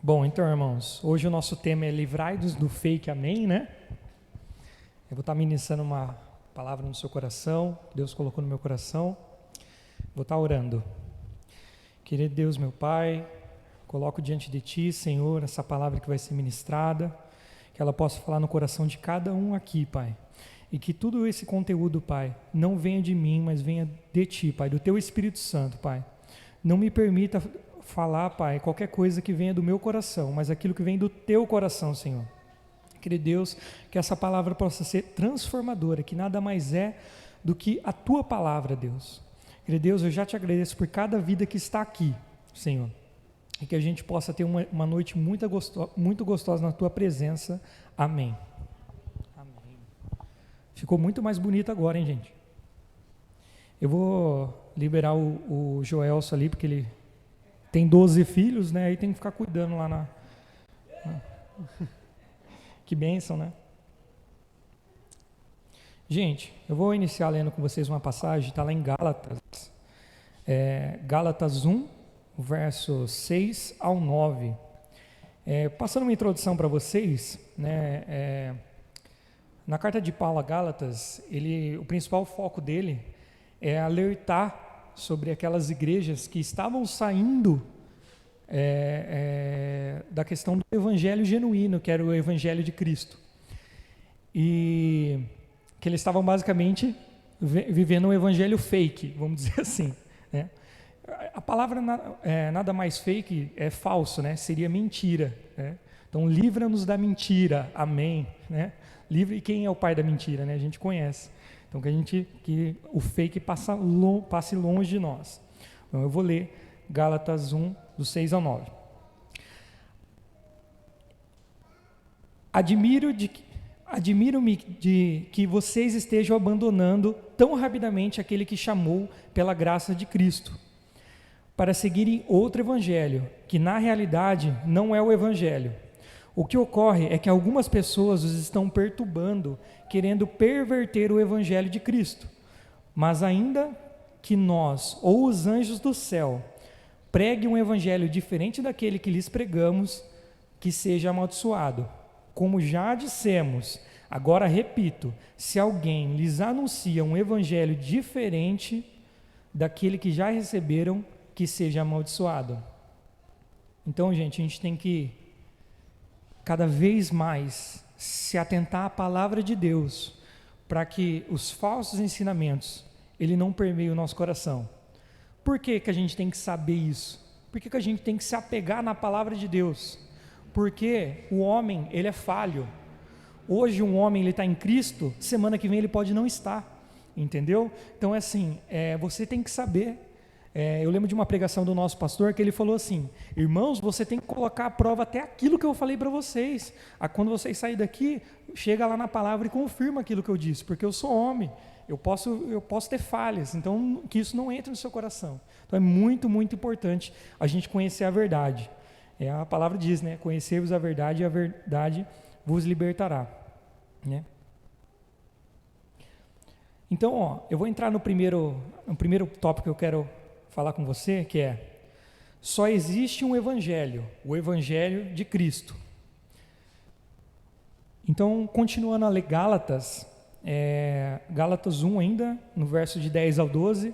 Bom, então, irmãos, hoje o nosso tema é livrai-nos do fake, amém, né? Eu vou estar ministrando uma palavra no seu coração, que Deus colocou no meu coração. Vou estar orando. Querido Deus, meu Pai, coloco diante de Ti, Senhor, essa palavra que vai ser ministrada, que ela possa falar no coração de cada um aqui, Pai. E que tudo esse conteúdo, Pai, não venha de mim, mas venha de Ti, Pai, do Teu Espírito Santo, Pai. Não me permita falar, Pai, qualquer coisa que venha do meu coração, mas aquilo que vem do Teu coração, Senhor. Querido Deus, que essa palavra possa ser transformadora, que nada mais é do que a Tua palavra, Deus. Querido Deus, eu já Te agradeço por cada vida que está aqui, Senhor. E que a gente possa ter uma noite muito gostosa na Tua presença. Amém. Amém. Ficou muito mais bonito agora, hein, gente? Eu vou liberar o Joelson ali, porque ele tem 12 filhos, né? Aí tem que ficar cuidando lá na... Que bênção, né? Gente, eu vou iniciar lendo com vocês uma passagem, está lá em Gálatas. Gálatas 1, versos 6 ao 9. Passando uma introdução para vocês, né? Na carta de Paulo a Gálatas, o principal foco dele é alertar sobre aquelas igrejas que estavam saindo da questão do evangelho genuíno, que era o evangelho de Cristo, e que eles estavam basicamente vivendo um evangelho fake, vamos dizer assim, né? A palavra nada mais fake é falso, né? Seria mentira, né? Então livra-nos da mentira, amém, né? E quem é o pai da mentira, né? A gente conhece. Então que o fake passe longe de nós. Então eu vou ler Gálatas 1, do 6 ao 9. Admiro-me de que vocês estejam abandonando tão rapidamente aquele que chamou pela graça de Cristo, para seguirem outro evangelho, que na realidade não é o evangelho. O que ocorre é que algumas pessoas os estão perturbando, querendo perverter o evangelho de Cristo. Mas ainda que nós, ou os anjos do céu, pregue um evangelho diferente daquele que lhes pregamos, que seja amaldiçoado. Como já dissemos, agora repito, se alguém lhes anuncia um evangelho diferente daquele que já receberam, que seja amaldiçoado. Então, gente, a gente tem que cada vez mais se atentar à palavra de Deus, para que os falsos ensinamentos, ele não permeie o nosso coração. Por que a gente tem que saber isso? Por que a gente tem que se apegar na palavra de Deus? Porque o homem, ele é falho. Hoje um homem, ele está em Cristo, semana que vem ele pode não estar, entendeu? Então é assim, você tem que saber. Eu lembro de uma pregação do nosso pastor que ele falou assim: irmãos, você tem que colocar à prova até aquilo que eu falei para vocês. Quando vocês saírem daqui, chega lá na palavra e confirma aquilo que eu disse, porque eu sou homem, eu posso ter falhas, então que isso não entre no seu coração. Então é muito, muito importante a gente conhecer a verdade. A palavra diz, né? Conhecei-vos a verdade e a verdade vos libertará, né? Então, eu vou entrar no primeiro tópico que eu quero falar com você, que só existe um evangelho, o evangelho de Cristo. Então, continuando a ler Gálatas, Gálatas 1 ainda, no verso de 10 ao 12.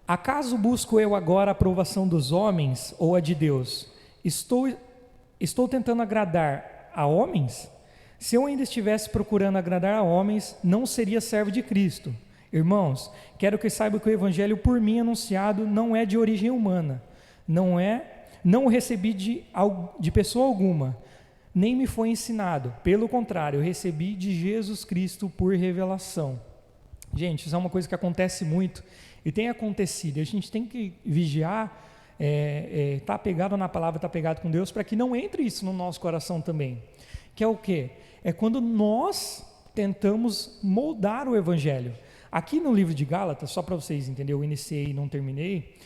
Acaso busco eu agora a aprovação dos homens ou a de Deus? Estou tentando agradar a homens? Se eu ainda estivesse procurando agradar a homens, não seria servo de Cristo. Irmãos, quero que saibam que o evangelho por mim anunciado não é de origem humana, não o recebi de pessoa alguma, nem me foi ensinado, pelo contrário, eu recebi de Jesus Cristo por revelação. Gente, isso é uma coisa que acontece muito e tem acontecido, e a gente tem que vigiar, tá pegado na palavra, tá pegado com Deus, para que não entre isso no nosso coração também, que é o quê? É quando nós tentamos moldar o evangelho. Aqui no livro de Gálatas, só para vocês entenderem, eu iniciei e não terminei,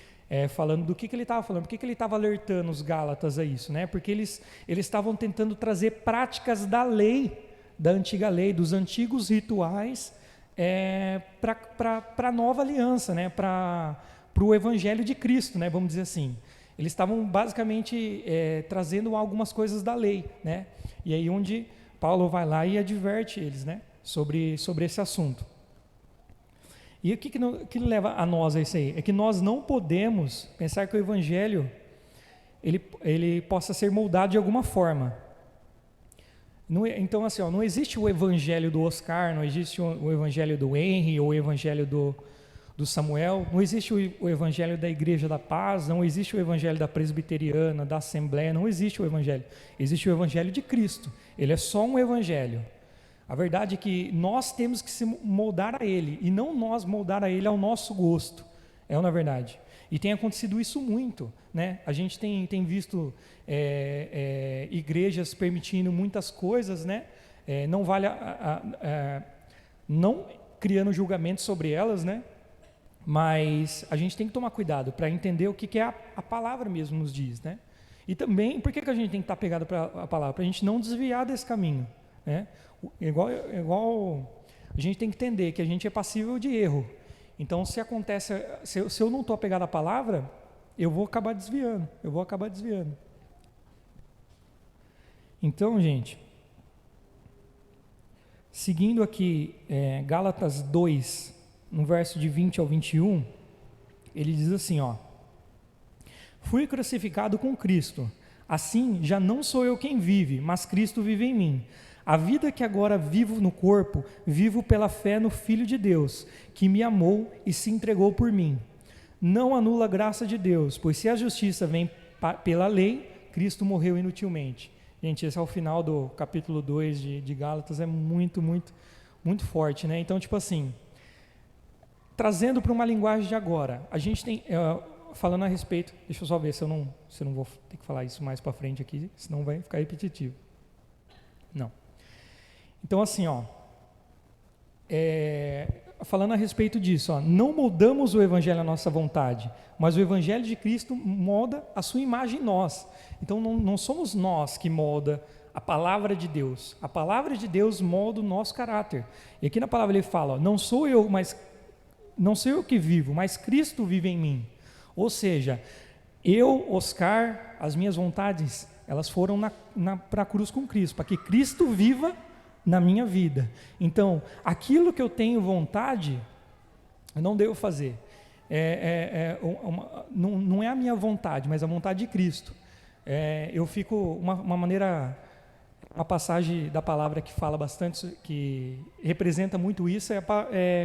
falando do que ele estava falando, por que ele estava alertando os Gálatas a isso, né? Porque eles estavam tentando trazer práticas da lei, da antiga lei, dos antigos rituais, para a nova aliança, né? Para o evangelho de Cristo, né? Vamos dizer assim. Eles estavam basicamente trazendo algumas coisas da lei, né? E aí onde Paulo vai lá e adverte eles, né? Sobre esse assunto. E o que leva a nós a isso aí? É que nós não podemos pensar que o evangelho ele possa ser moldado de alguma forma. Então, assim, não existe o evangelho do Oscar, não existe o evangelho do Henry, ou o evangelho do Samuel, não existe o evangelho da Igreja da Paz, não existe o evangelho da Presbiteriana, da Assembleia, não existe o evangelho. Existe o evangelho de Cristo, ele é só um evangelho. A verdade é que nós temos que se moldar a ele, e não nós moldar a ele ao nosso gosto, na verdade. E tem acontecido isso muito, né? A gente tem visto igrejas permitindo muitas coisas, né? Não criando julgamento sobre elas, né? Mas a gente tem que tomar cuidado para entender o que a palavra mesmo nos diz, né? E também, por que a gente tem que estar pegado para a palavra? Para a gente não desviar desse caminho, né? Igual a gente tem que entender que a gente é passível de erro. Então, se eu não estou apegado à palavra, eu vou acabar desviando. Então, gente, seguindo aqui Gálatas 2, no verso de 20 ao 21, ele diz assim, fui crucificado com Cristo, assim já não sou eu quem vive, mas Cristo vive em mim. A vida que agora vivo no corpo, vivo pela fé no Filho de Deus, que me amou e se entregou por mim. Não anula a graça de Deus, pois se a justiça vem pela lei, Cristo morreu inutilmente. Gente, esse é o final do capítulo 2 de Gálatas, é muito, muito, muito forte, né? Então, tipo assim, trazendo para uma linguagem de agora, a gente tem, falando a respeito, deixa eu só ver se eu não vou ter que falar isso mais para frente aqui, senão vai ficar repetitivo. Não. Então, assim, falando a respeito disso, não moldamos o evangelho à nossa vontade, mas o evangelho de Cristo molda a sua imagem em nós. Então, não somos nós que molda a palavra de Deus. A palavra de Deus molda o nosso caráter. E aqui na palavra ele fala, não sou eu que vivo, mas Cristo vive em mim. Ou seja, Oscar, as minhas vontades, elas foram para a cruz com Cristo, para que Cristo viva na minha vida. Então, aquilo que eu tenho vontade, eu não devo fazer. Não é a minha vontade, mas a vontade de Cristo. Eu fico, uma passagem da palavra que fala bastante, que representa muito isso,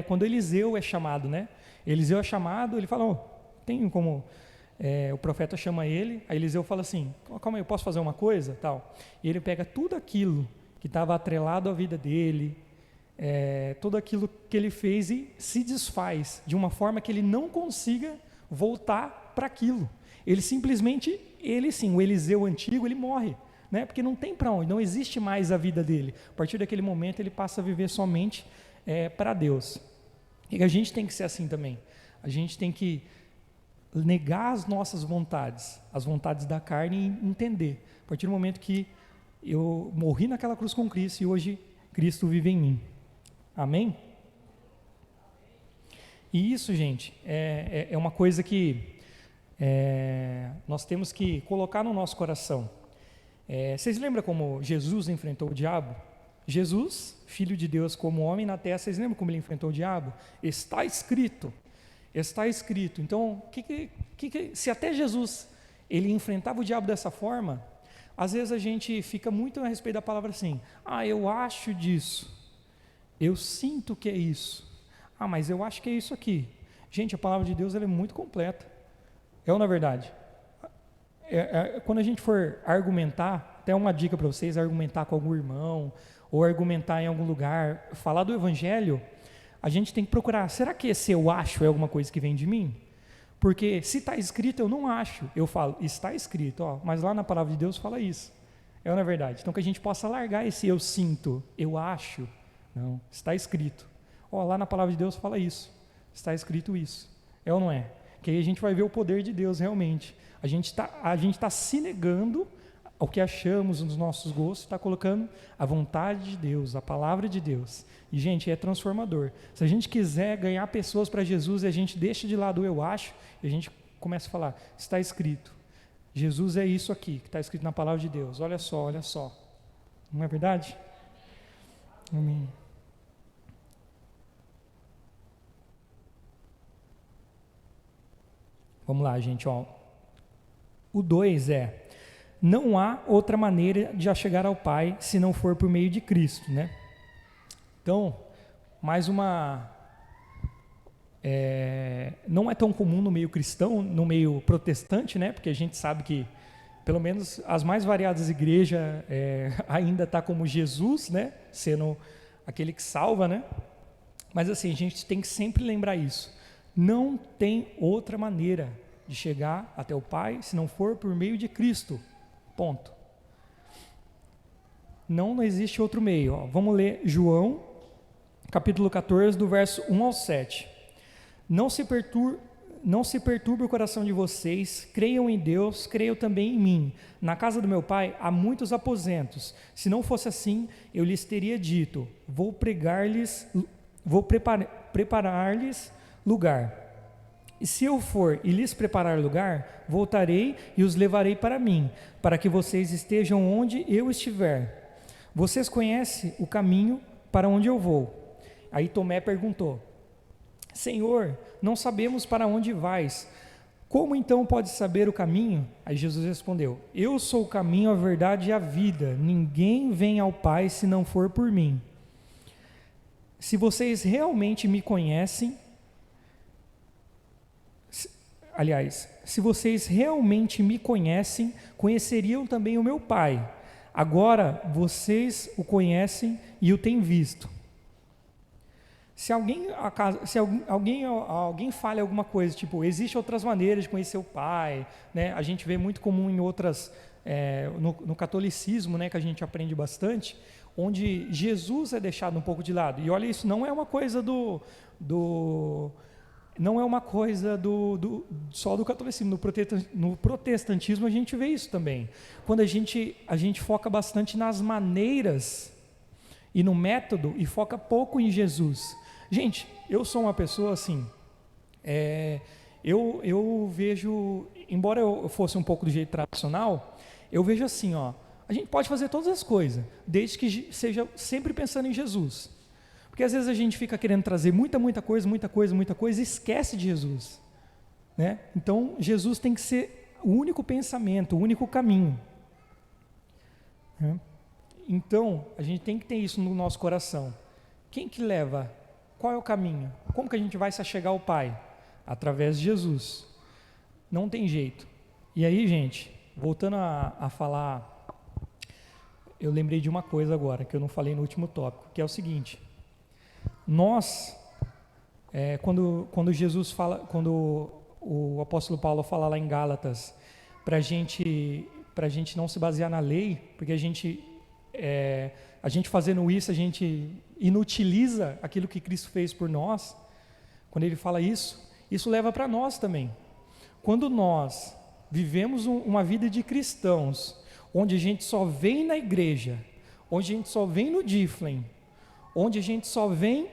quando Eliseu é chamado, né? Eliseu é chamado, ele fala, tenho como... o profeta chama ele, aí Eliseu fala assim, calma aí, eu posso fazer uma coisa? Tal. E ele pega tudo aquilo que estava atrelado à vida dele, tudo aquilo que ele fez e se desfaz, de uma forma que ele não consiga voltar para aquilo. Ele simplesmente, o Eliseu antigo, ele morre, né? Porque não tem para onde, não existe mais a vida dele. A partir daquele momento ele passa a viver somente para Deus. E a gente tem que ser assim também. A gente tem que negar as nossas vontades, as vontades da carne, e entender. A partir do momento que eu morri naquela cruz com Cristo e hoje Cristo vive em mim. Amém? E isso, gente, é uma coisa que nós temos que colocar no nosso coração. Vocês lembram como Jesus enfrentou o diabo? Jesus, Filho de Deus como homem na terra, vocês lembram como ele enfrentou o diabo? Está escrito. Está escrito. Então, se até Jesus ele enfrentava o diabo dessa forma, às vezes a gente fica muito a respeito da palavra assim, eu acho disso, eu sinto que é isso, mas eu acho que é isso aqui. Gente, a palavra de Deus ela é muito completa, ou não é verdade? Quando a gente for argumentar, até uma dica para vocês, argumentar com algum irmão, ou argumentar em algum lugar, falar do evangelho, a gente tem que procurar, será que esse eu acho é alguma coisa que vem de mim? Porque se está escrito, eu não acho. Eu falo, está escrito, mas lá na palavra de Deus fala isso. Não é verdade? Então que a gente possa largar esse eu sinto, eu acho. Não, está escrito. Lá na palavra de Deus fala isso. Está escrito isso. Ou não é? Que aí a gente vai ver o poder de Deus realmente. A gente tá se negando ao que achamos nos nossos gostos, está colocando a vontade de Deus, a palavra de Deus. E, gente, é transformador. Se a gente quiser ganhar pessoas para Jesus, e a gente deixa de lado o eu acho, e a gente começa a falar, está escrito. Jesus é isso aqui, que está escrito na palavra de Deus. Olha só, olha só. Não é verdade? Amém. Vamos lá, gente, ó. O 2 é: não há outra maneira de chegar ao Pai se não for por meio de Cristo, né? Então, mais uma... não é tão comum no meio cristão, no meio protestante, né? Porque a gente sabe que, pelo menos as mais variadas igrejas, ainda está como Jesus, né? Sendo aquele que salva, né? Mas assim, a gente tem que sempre lembrar isso. Não tem outra maneira de chegar até o Pai se não for por meio de Cristo. Ponto. Não existe outro meio. Ó, vamos ler João, capítulo 14, do verso 1 ao 7. Não se perturbe o coração de vocês, creiam em Deus, creiam também em mim. Na casa do meu Pai há muitos aposentos. Se não fosse assim, eu lhes teria dito: vou preparar-lhes lugar. E se eu for e lhes preparar lugar, voltarei e os levarei para mim, para que vocês estejam onde eu estiver. Vocês conhecem o caminho para onde eu vou. Aí Tomé perguntou: Senhor, não sabemos para onde vais. Como então pode saber o caminho? Aí Jesus respondeu: eu sou o caminho, a verdade e a vida. Ninguém vem ao Pai se não for por mim. Se vocês realmente me conhecem, se vocês realmente me conhecem, conheceriam também o meu Pai. Agora vocês o conhecem e o têm visto. Se alguém fale alguma coisa, tipo, existem outras maneiras de conhecer o Pai, né? A gente vê muito comum em outras, no catolicismo, né, que a gente aprende bastante, onde Jesus é deixado um pouco de lado. E olha, isso não é uma coisa só do catolicismo. No protestantismo a gente vê isso também. Quando a gente foca bastante nas maneiras e no método e foca pouco em Jesus. Gente, eu sou uma pessoa assim, eu vejo, embora eu fosse um pouco do jeito tradicional, eu vejo assim, ó, a gente pode fazer todas as coisas, desde que seja sempre pensando em Jesus. Porque às vezes a gente fica querendo trazer muita coisa e esquece de Jesus, né? Então, Jesus tem que ser o único pensamento, o único caminho, né? Então, a gente tem que ter isso no nosso coração. Quem que leva? Qual é o caminho? Como que a gente vai se achegar ao Pai? Através de Jesus. Não tem jeito. E aí, gente, voltando a falar, eu lembrei de uma coisa agora, que eu não falei no último tópico, que é o seguinte: nós, quando Jesus fala, quando o apóstolo Paulo fala lá em Gálatas, para a gente não se basear na lei, porque a gente fazendo isso, a gente inutiliza aquilo que Cristo fez por nós. Quando ele fala isso leva para nós também. Quando nós vivemos uma vida de cristãos, onde a gente só vem na igreja, onde a gente só vem no Difflin, onde a gente só vem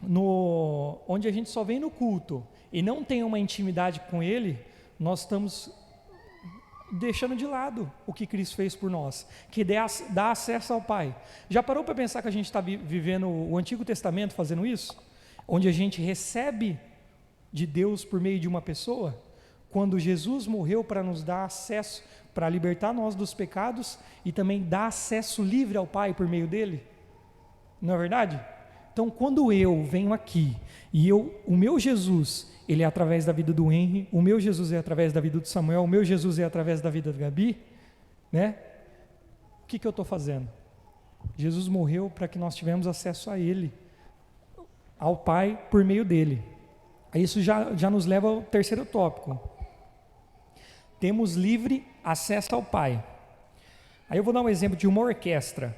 no culto e não tem uma intimidade com Ele, nós estamos deixando de lado o que Cristo fez por nós, que dá acesso ao Pai. Já parou para pensar que a gente está vivendo o Antigo Testamento fazendo isso? Onde a gente recebe de Deus por meio de uma pessoa? Quando Jesus morreu para nos dar acesso, para libertar nós dos pecados e também dar acesso livre ao Pai por meio dele? Não é verdade? Então, quando eu venho aqui e o meu Jesus, ele é através da vida do Henry, o meu Jesus é através da vida do Samuel, o meu Jesus é através da vida do Gabi, né? O que eu estou fazendo? Jesus morreu para que nós tivemos acesso a Ele, ao Pai por meio dele. Isso já nos leva ao terceiro tópico. Temos livre acesso ao Pai. Aí eu vou dar um exemplo de uma orquestra.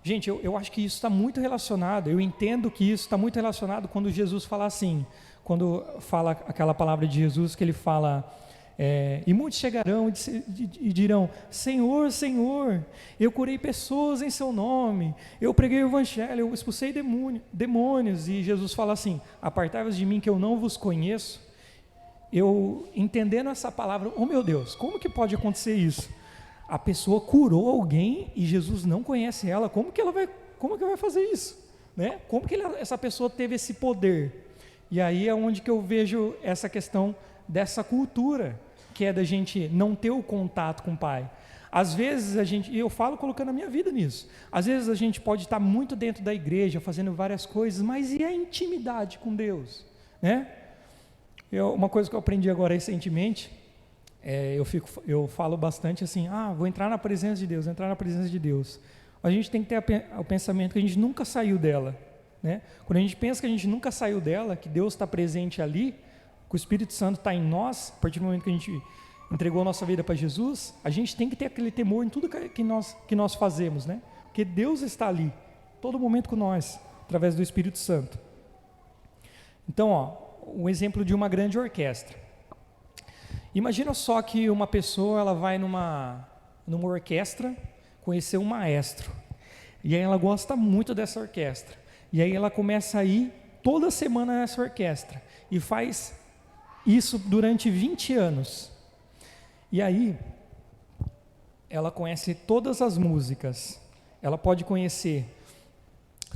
Gente, eu acho que isso está muito relacionado, eu entendo que isso está muito relacionado quando Jesus fala assim, quando fala aquela palavra de Jesus que ele fala, e muitos chegarão e dirão: Senhor, Senhor, eu curei pessoas em seu nome, eu preguei o evangelho, eu expulsei demônios, e Jesus fala assim: apartai-vos de mim que eu não vos conheço. eu entendendo essa palavra, oh meu Deus, como que pode acontecer isso? A pessoa curou alguém e Jesus não conhece ela, como que vai fazer isso? Né? Como que essa pessoa teve esse poder? E aí é onde que eu vejo essa questão dessa cultura, que é da gente não ter o contato com o Pai. Às vezes e eu falo colocando a minha vida nisso, às vezes a gente pode estar muito dentro da igreja, fazendo várias coisas, mas e a intimidade com Deus? Né? Uma coisa que eu aprendi agora recentemente, eu falo bastante assim, vou entrar na presença de Deus, entrar na presença de Deus. A gente tem que ter o pensamento que a gente nunca saiu dela. Né? Quando a gente pensa que a gente nunca saiu dela, que Deus está presente ali, que o Espírito Santo está em nós, a partir do momento que a gente entregou a nossa vida para Jesus, a gente tem que ter aquele temor em tudo que nós fazemos, né? Porque Deus está ali, todo momento com nós, através do Espírito Santo. Então, um exemplo de uma grande orquestra. Imagina só que uma pessoa ela vai numa orquestra conhecer um maestro, e aí ela gosta muito dessa orquestra, e aí ela começa a ir toda semana nessa orquestra, e faz isso durante 20 anos, e aí ela conhece todas as músicas, ela pode conhecer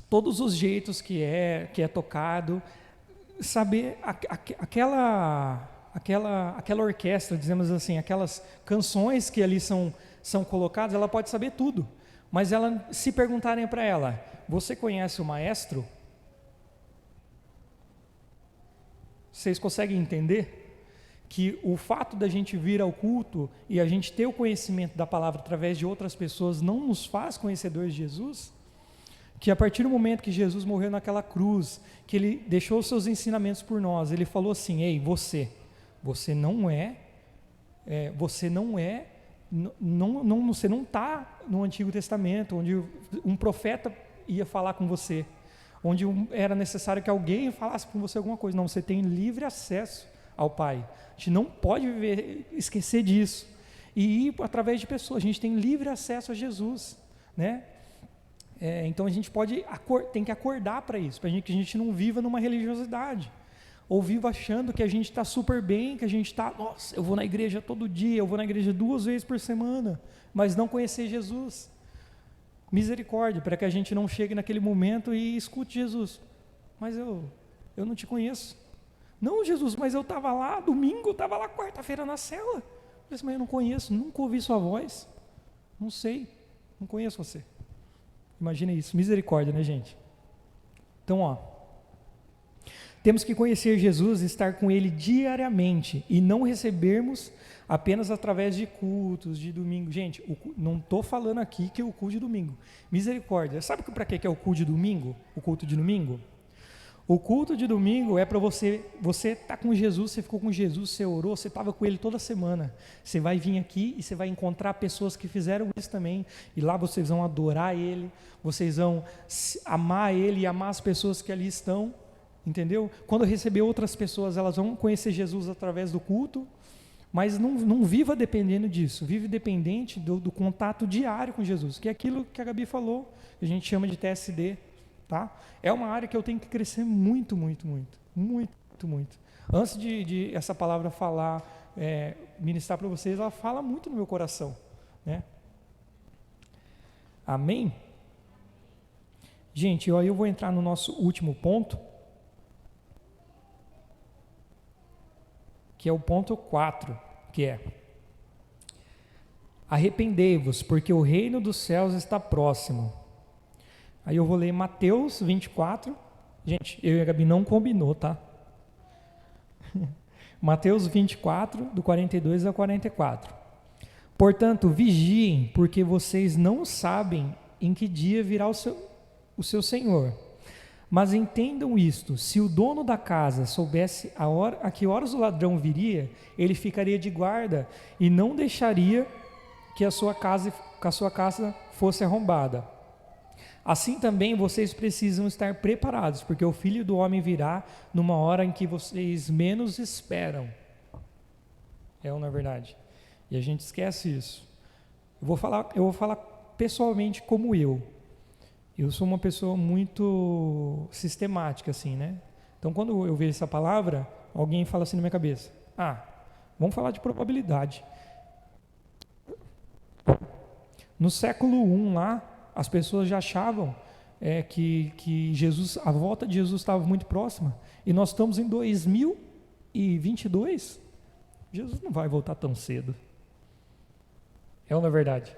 todos os jeitos que é tocado, saber aquela orquestra, dizemos assim, aquelas canções que ali são colocadas, ela pode saber tudo, mas se perguntarem para ela, você conhece o maestro? Vocês conseguem entender que o fato da gente vir ao culto e a gente ter o conhecimento da palavra através de outras pessoas não nos faz conhecedores de Jesus? Que a partir do momento que Jesus morreu naquela cruz, que ele deixou os seus ensinamentos por nós, ele falou assim, ei, você não está no Antigo Testamento, onde um profeta ia falar com você, onde era necessário que alguém falasse com você alguma coisa. Não, você tem livre acesso ao Pai. A gente não pode esquecer disso. E ir através de pessoas, a gente tem livre acesso a Jesus, né? Então a gente tem que acordar para isso, para que a gente não viva numa religiosidade, ou viva achando que a gente está super bem, que a gente está, nossa, eu vou na igreja todo dia, eu vou na igreja 2 vezes por semana, mas não conhecer Jesus. Misericórdia, para que a gente não chegue naquele momento e escute Jesus, mas eu não te conheço. Não, Jesus, mas eu estava lá domingo, eu estava lá quarta-feira na cela. Mas eu não conheço, nunca ouvi sua voz, não sei, não conheço você. Imagina isso, misericórdia, né, gente? Então, temos que conhecer Jesus e estar com Ele diariamente e não recebermos apenas através de cultos, de domingo. Gente, não estou falando aqui que é o culto de domingo. Misericórdia. Sabe para que é o culto de domingo? O culto de domingo? O culto de domingo é para você tá com Jesus, você ficou com Jesus, você orou, você estava com Ele toda semana. Você vai vir aqui e você vai encontrar pessoas que fizeram isso também, e lá vocês vão adorar Ele, vocês vão amar Ele e amar as pessoas que ali estão, entendeu? Quando receber outras pessoas, elas vão conhecer Jesus através do culto, mas não viva dependendo disso, vive dependente do contato diário com Jesus, que é aquilo que a Gabi falou, que a gente chama de TSD. Tá? É uma área que eu tenho que crescer muito, muito, muito, muito, muito. Antes de essa palavra ministrar para vocês, ela fala muito no meu coração, né? Amém? Gente, eu vou entrar no nosso último ponto, que é o ponto 4, que é: arrependei-vos, porque o reino dos céus está próximo. Aí eu vou ler Mateus 24. Gente, eu e a Gabi não combinou, tá? Mateus 24, do 42 ao 44. Portanto, vigiem, porque vocês não sabem em que dia virá o seu Senhor. Mas entendam isto: se o dono da casa soubesse a que horas o ladrão viria, ele ficaria de guarda e não deixaria que a sua casa fosse arrombada. Assim também vocês precisam estar preparados, porque o Filho do Homem virá numa hora em que vocês menos esperam. Não é verdade? E a gente esquece isso. Eu vou falar pessoalmente como eu. Eu sou uma pessoa muito sistemática, assim, né? Então, quando eu vejo essa palavra, alguém fala assim na minha cabeça: Vamos falar de probabilidade. No século I lá, as pessoas já achavam que Jesus, a volta de Jesus estava muito próxima, e nós estamos em 2022. Jesus não vai voltar tão cedo. É ou não é verdade?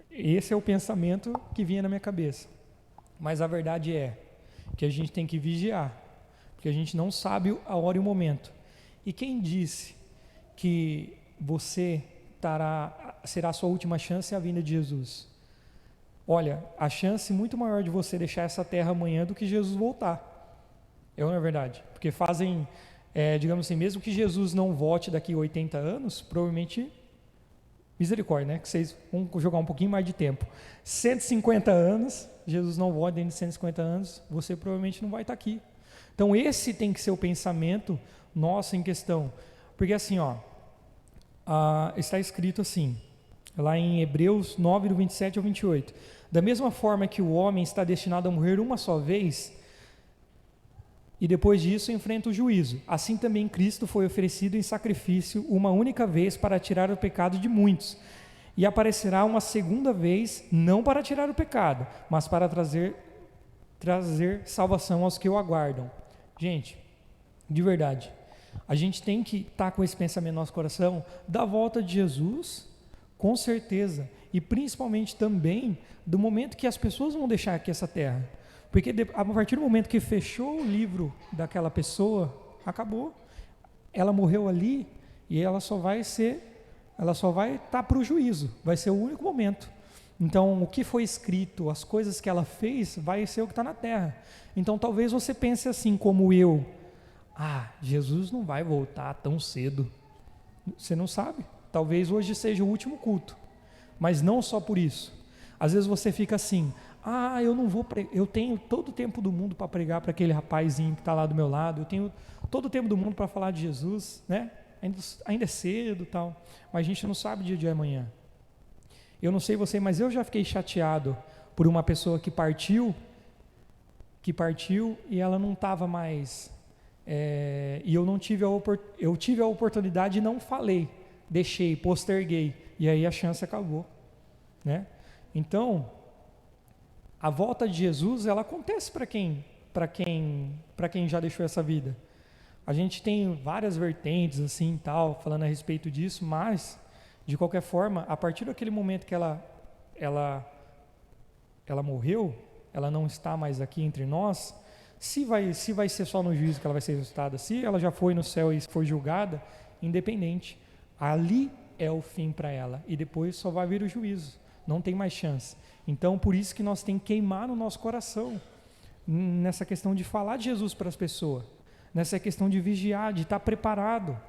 Esse é o pensamento que vinha na minha cabeça. Mas a verdade é que a gente tem que vigiar, porque a gente não sabe a hora e o momento. E quem disse que será a sua última chance a vinda de Jesus? Olha, a chance muito maior de você deixar essa terra amanhã do que Jesus voltar. É ou não é verdade? Porque digamos assim, mesmo que Jesus não volte daqui a 80 anos, provavelmente, misericórdia, né? Que vocês vão jogar um pouquinho mais de tempo. 150 anos, Jesus não volte dentro de 150 anos, você provavelmente não vai estar aqui. Então esse tem que ser o pensamento nosso em questão. Porque assim, está escrito assim, lá em Hebreus 9, do 27 ao 28. Da mesma forma que o homem está destinado a morrer uma só vez, e depois disso enfrenta o juízo, assim também Cristo foi oferecido em sacrifício uma única vez para tirar o pecado de muitos, e aparecerá uma segunda vez, não para tirar o pecado, mas para trazer salvação aos que o aguardam. Gente, de verdade, a gente tem que estar com esse pensamento no nosso coração da volta de Jesus, com certeza, e principalmente também do momento que as pessoas vão deixar aqui essa terra. Porque a partir do momento que fechou o livro daquela pessoa, acabou. Ela morreu ali e ela só vai estar para o juízo, vai ser o único momento. Então, o que foi escrito, as coisas que ela fez, vai ser o que está na terra. Então, talvez você pense assim como eu, Jesus não vai voltar tão cedo. Você não sabe, talvez hoje seja o último culto, mas não só por isso. Às vezes você fica assim, eu não vou eu tenho todo o tempo do mundo para pregar para aquele rapazinho que está lá do meu lado, eu tenho todo o tempo do mundo para falar de Jesus, né? Ainda é cedo, tal, mas a gente não sabe o dia de amanhã. Eu não sei você, mas eu já fiquei chateado por uma pessoa que partiu e ela não estava mais, e eu tive a oportunidade e não falei, deixei, posterguei, e aí a chance acabou, né? Então, a volta de Jesus, ela acontece para quem já deixou essa vida. A gente tem várias vertentes assim, tal, falando a respeito disso, mas de qualquer forma, a partir daquele momento que ela morreu, ela não está mais aqui entre nós. Se vai ser só no juízo que ela vai ser executada, se ela já foi no céu e foi julgada, independente, ali é o fim para ela, e depois só vai vir o juízo, não tem mais chance. Então, por isso que nós temos que queimar no nosso coração, nessa questão de falar de Jesus para as pessoas, nessa questão de vigiar, de estar preparado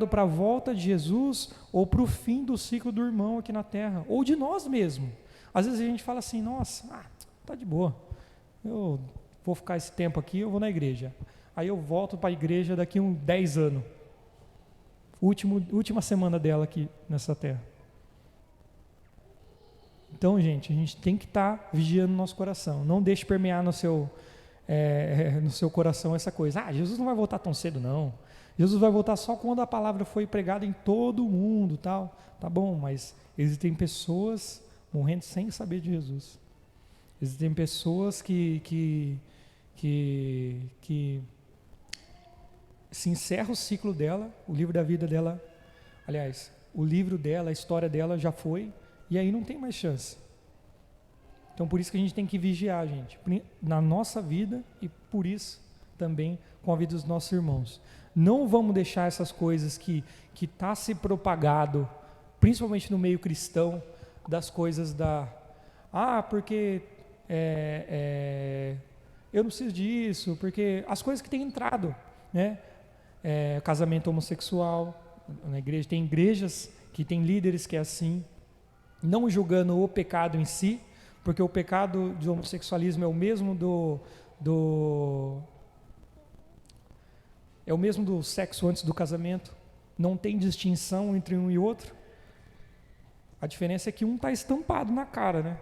para a volta de Jesus, ou para o fim do ciclo do irmão aqui na terra, ou de nós mesmos. Às vezes a gente fala assim, nossa, tá de boa, eu vou ficar esse tempo aqui, eu vou na igreja, aí eu volto para a igreja daqui uns 10 anos, última semana dela aqui nessa terra. Então, gente, a gente tem que estar vigiando o nosso coração. Não deixe permear no seu coração essa coisa. Jesus não vai voltar tão cedo, não. Jesus vai voltar só quando a palavra foi pregada em todo o mundo, tal. Tá bom, mas existem pessoas morrendo sem saber de Jesus. Existem pessoas que se encerra o ciclo dela, o livro da vida dela, aliás, o livro dela, a história dela já foi, e aí não tem mais chance. Então, por isso que a gente tem que vigiar, gente, na nossa vida e por isso também com a vida dos nossos irmãos. Não vamos deixar essas coisas que tá se propagado, principalmente no meio cristão, das coisas porque eu não preciso disso, porque as coisas que têm entrado, né? Casamento homossexual na igreja, tem igrejas que tem líderes que é assim, não julgando o pecado em si, porque o pecado do homossexualismo é o mesmo do sexo antes do casamento, não tem distinção entre um e outro. A diferença é que um está estampado na cara, né?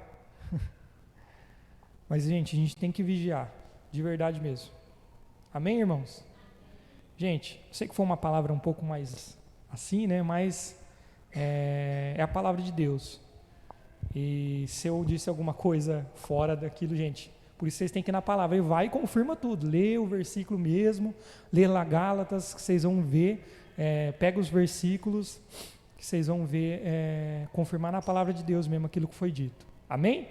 Mas, gente, a gente tem que vigiar, de verdade mesmo. Amém, irmãos? Gente, eu sei que foi uma palavra um pouco mais assim, né? Mas é a palavra de Deus. E se eu disse alguma coisa fora daquilo, gente, por isso vocês têm que ir na palavra. E vai e confirma tudo. Lê o versículo mesmo, lê lá Gálatas, que vocês vão ver. Pega os versículos, que vocês vão ver, confirmar na palavra de Deus mesmo aquilo que foi dito. Amém?